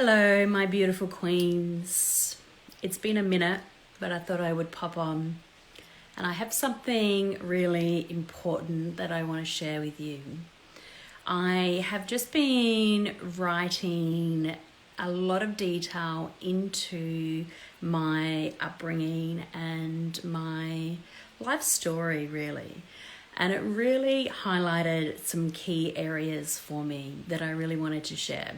Hello, my beautiful queens. It's been a minute, but I thought I would pop on. And I have something really important that I want to share with you. I have just been writing a lot of detail into my upbringing and my life story, really. And it really highlighted some key areas for me that I really wanted to share.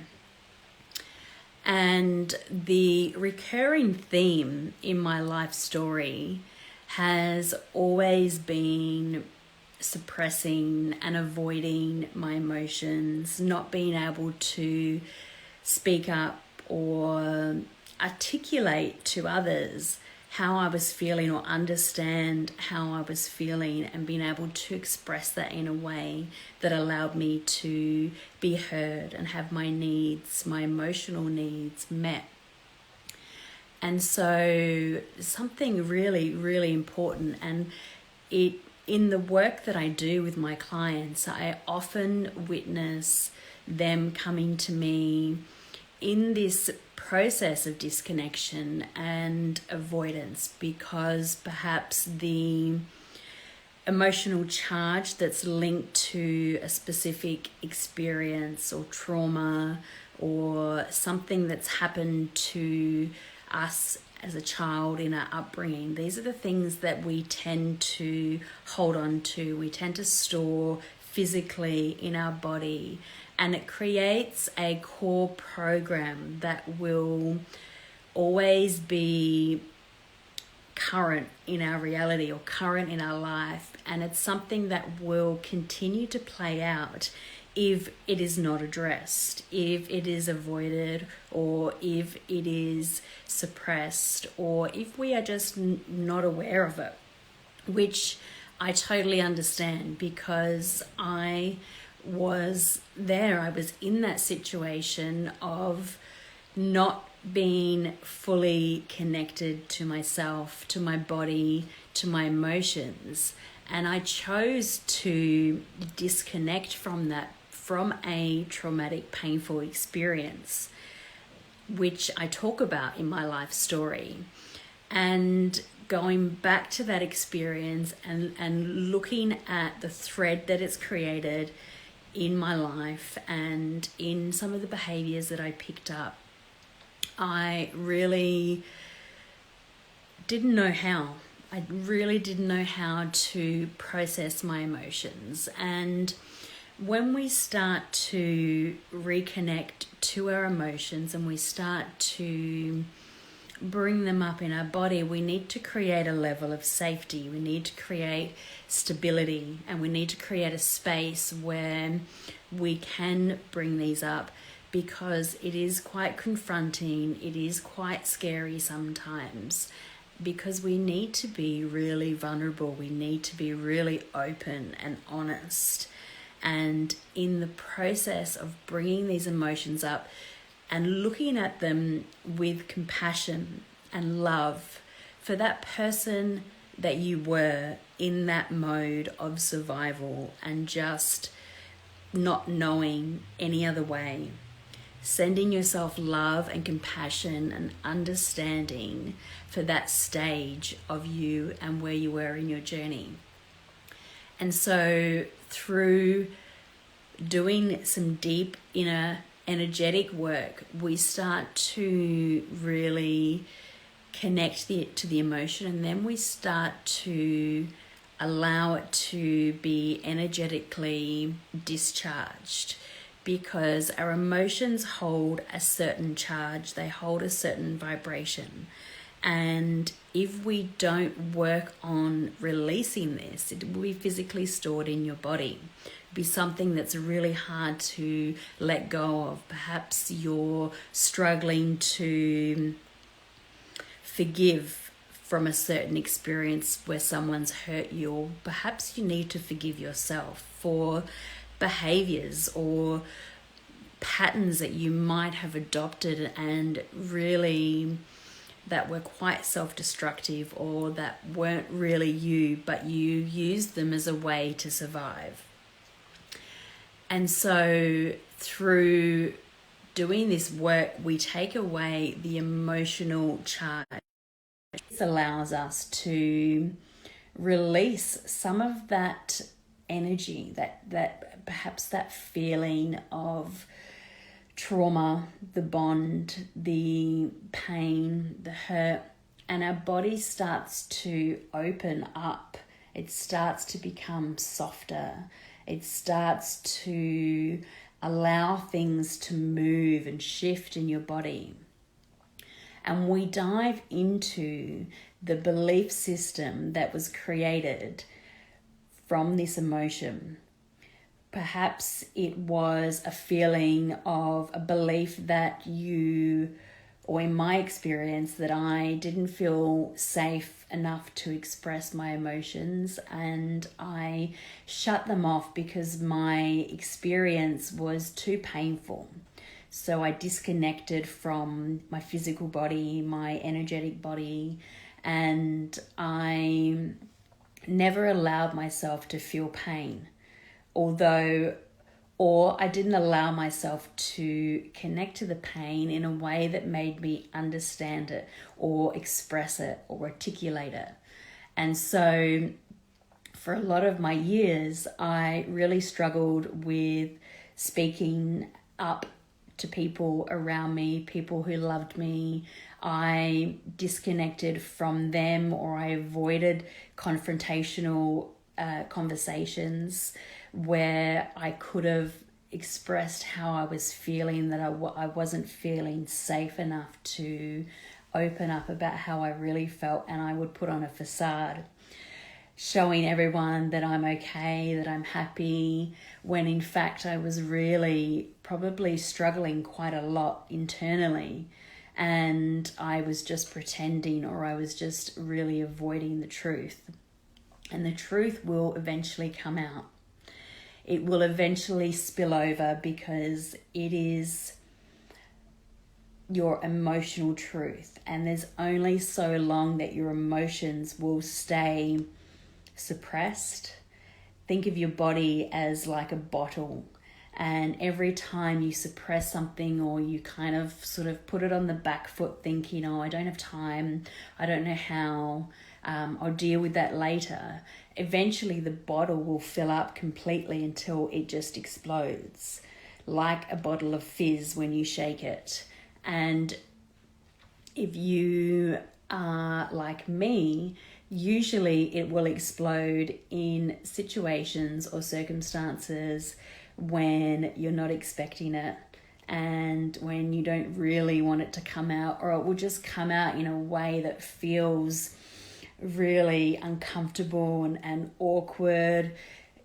And the recurring theme in my life story has always been suppressing and avoiding my emotions, not being able to speak up or articulate to others how I was feeling or understand how I was feeling, and being able to express that in a way that allowed me to be heard and have my needs, my emotional needs met. And so something really, really important, and in the work that I do with my clients, I often witness them coming to me in this process of disconnection and avoidance, because perhaps the emotional charge that's linked to a specific experience or trauma or something that's happened to us as a child in our upbringing, these are the things that we tend to hold on to. We tend to store physically in our body, and it creates a core program that will always be current in our reality or current in our life, and it's something that will continue to play out if it is not addressed, if it is avoided, or if it is suppressed, or if we are just not aware of it, which I totally understand, because I was there. I was in that situation of not being fully connected to myself, to my body, to my emotions. And I chose to disconnect from that, from a traumatic, painful experience, which I talk about in my life story. And going back to that experience and looking at the thread that it's created in my life and in some of the behaviors that I picked up, I really didn't know how. I really didn't know how to process my emotions. And when we start to reconnect to our emotions and we start to bring them up in our body, we need to create a level of safety. We need to create stability, and we need to create a space where we can bring these up, because it is quite confronting. It is quite scary sometimes, because we need to be really vulnerable. We need to be really open and honest. And in the process of bringing these emotions up and looking at them with compassion and love for that person that you were in that mode of survival and just not knowing any other way. Sending yourself love and compassion and understanding for that stage of you and where you were in your journey. And so through doing some deep inner energetic work, we start to really connect to the emotion, and then we start to allow it to be energetically discharged, because our emotions hold a certain charge, they hold a certain vibration. And if we don't work on releasing this, it will be physically stored in your body. It'll be something that's really hard to let go of. Perhaps you're struggling to forgive from a certain experience where someone's hurt you, or perhaps you need to forgive yourself for behaviors or patterns that you might have adopted and really that were quite self-destructive, or that weren't really you, but you used them as a way to survive. And so through doing this work, we take away the emotional charge. This allows us to release some of that energy, that perhaps that feeling of trauma, the bond, the pain, the hurt, and our body starts to open up. It starts to become softer. It starts to allow things to move and shift in your body. And we dive into the belief system that was created from this emotion. Perhaps it was a feeling of a belief that you, or in my experience, that I didn't feel safe enough to express my emotions, and I shut them off because my experience was too painful. So I disconnected from my physical body, my energetic body, and I never allowed myself to feel pain. Or I didn't allow myself to connect to the pain in a way that made me understand it or express it or articulate it. And so for a lot of my years, I really struggled with speaking up to people around me, people who loved me. I disconnected from them, or I avoided confrontational conversations where I could have expressed how I was feeling, that I wasn't feeling safe enough to open up about how I really felt, and I would put on a facade, showing everyone that I'm okay, that I'm happy, when in fact I was really probably struggling quite a lot internally, and I was just pretending, or I was just really avoiding the truth. And the truth will eventually come out. It will eventually spill over because it is your emotional truth, and there's only so long that your emotions will stay suppressed. Think of your body as like a bottle, and every time you suppress something, or you kind of sort of put it on the back foot thinking, oh, I don't have time, I don't know how, I'll deal with that later, eventually the bottle will fill up completely until it just explodes, like a bottle of fizz when you shake it. And if you are like me, usually it will explode in situations or circumstances when you're not expecting it, and when you don't really want it to come out, or it will just come out in a way that feels really uncomfortable and awkward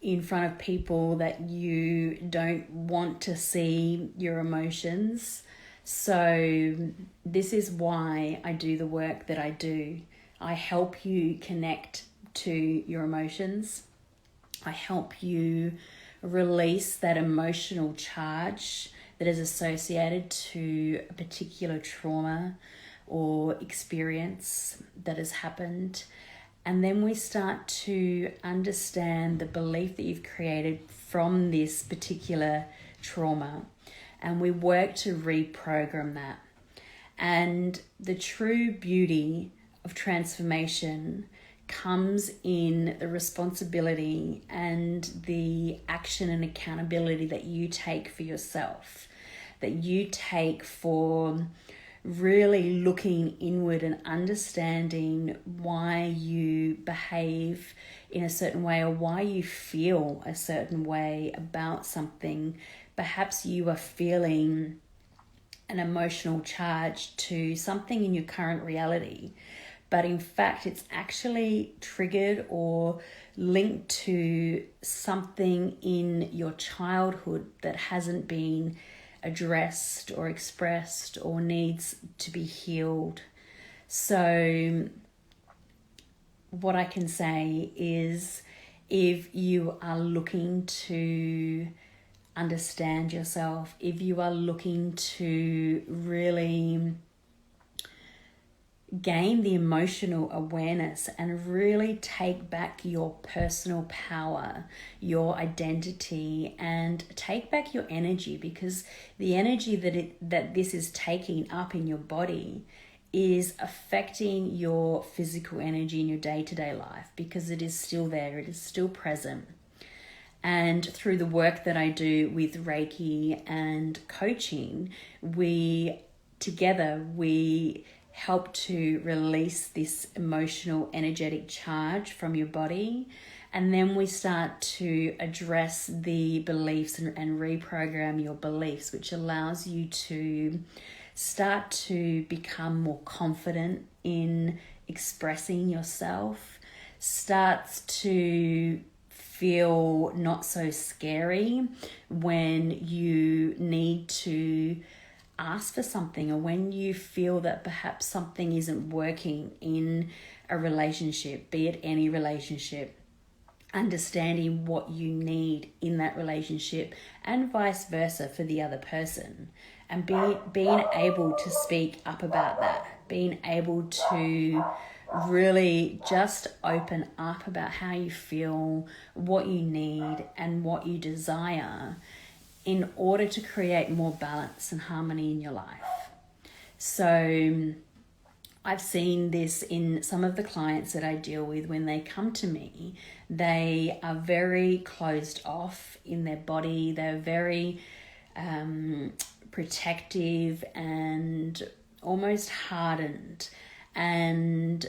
in front of people that you don't want to see your emotions. So this is why I do the work that I do. I help you connect to your emotions. I help you release that emotional charge that is associated to a particular trauma or experience that has happened. And then we start to understand the belief that you've created from this particular trauma, and we work to reprogram that. And the true beauty of transformation comes in the responsibility and the action and accountability that you take for yourself, that you take for really looking inward and understanding why you behave in a certain way, or why you feel a certain way about something. Perhaps you are feeling an emotional charge to something in your current reality, but in fact it's actually triggered or linked to something in your childhood that hasn't been addressed or expressed or needs to be healed. So what I can say is, if you are looking to understand yourself, if you are looking to really gain the emotional awareness and really take back your personal power, your identity, and take back your energy, because the energy that this is taking up in your body is affecting your physical energy in your day-to-day life, because it is still there, it is still present. And through the work that I do with Reiki and coaching, we help to release this emotional, energetic charge from your body. And then we start to address the beliefs and reprogram your beliefs, which allows you to start to become more confident in expressing yourself, starts to feel not so scary when you need to ask for something, or when you feel that perhaps something isn't working in a relationship, be it any relationship. Understanding what you need in that relationship and vice versa for the other person, and being able to speak up about that, being able to really just open up about how you feel, what you need and what you desire, in order to create more balance and harmony in your life. So I've seen this in some of the clients that I deal with. When they come to me, they are very closed off in their body. They're very protective and almost hardened. And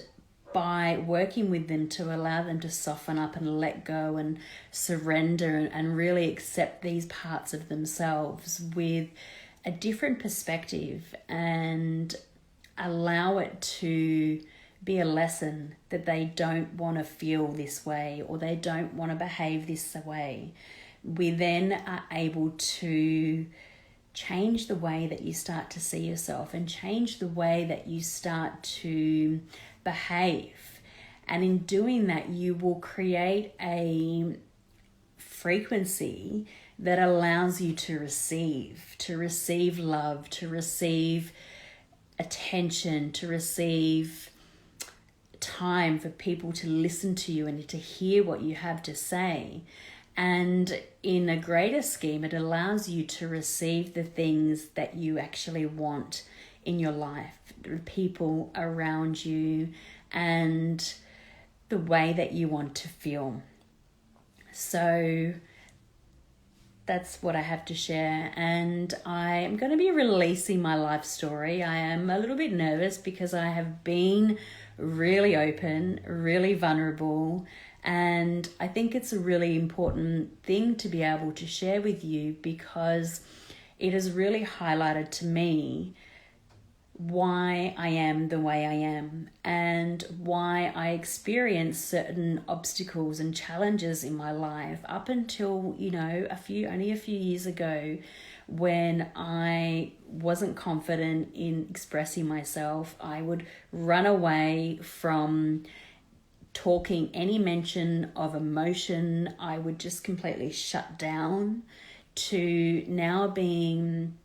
by working with them to allow them to soften up and let go and surrender and really accept these parts of themselves with a different perspective, and allow it to be a lesson that they don't want to feel this way, or they don't want to behave this way, we then are able to change the way that you start to see yourself and change the way that you start to behave. And in doing that, you will create a frequency that allows you to receive love, to receive attention, to receive time for people to listen to you and to hear what you have to say. And in a greater scheme, it allows you to receive the things that you actually want in your life, the people around you, and the way that you want to feel. So that's what I have to share. And I am going to be releasing my life story. I am a little bit nervous because I have been really open, really vulnerable. And I think it's a really important thing to be able to share with you, because it has really highlighted to me why I am the way I am, and why I experience certain obstacles and challenges in my life up until, only a few years ago, when I wasn't confident in expressing myself. I would run away from talking any mention of emotion. I would just completely shut down, to now being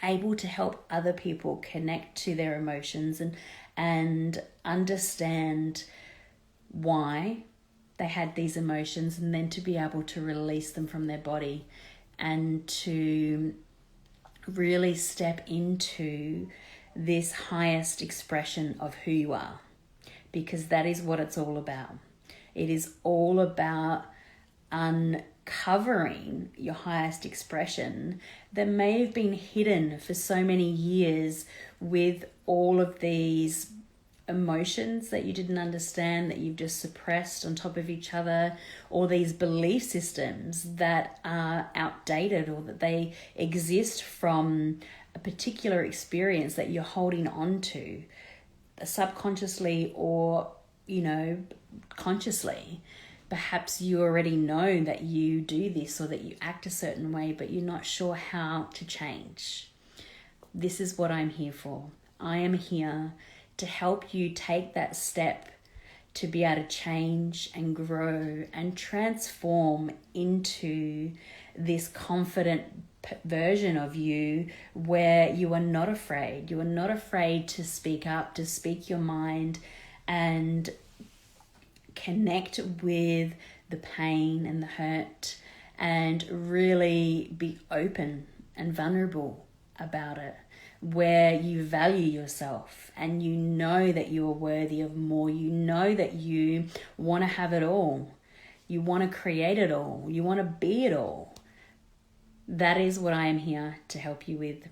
able to help other people connect to their emotions and understand why they had these emotions, and then to be able to release them from their body and to really step into this highest expression of who you are, because that is what it's all about. It is all about uncovering your highest expression that may have been hidden for so many years with all of these emotions that you didn't understand, that you've just suppressed on top of each other, or these belief systems that are outdated, or that they exist from a particular experience that you're holding on to subconsciously or consciously. Perhaps you already know that you do this or that you act a certain way, but you're not sure how to change. This is what I'm here for. I am here to help you take that step to be able to change and grow and transform into this confident version of you where you are not afraid. You are not afraid to speak up, to speak your mind, and connect with the pain and the hurt, and really be open and vulnerable about it, where you value yourself and you know that you are worthy of more. You know that you want to have it all. You want to create it all. You want to be it all. That is what I am here to help you with.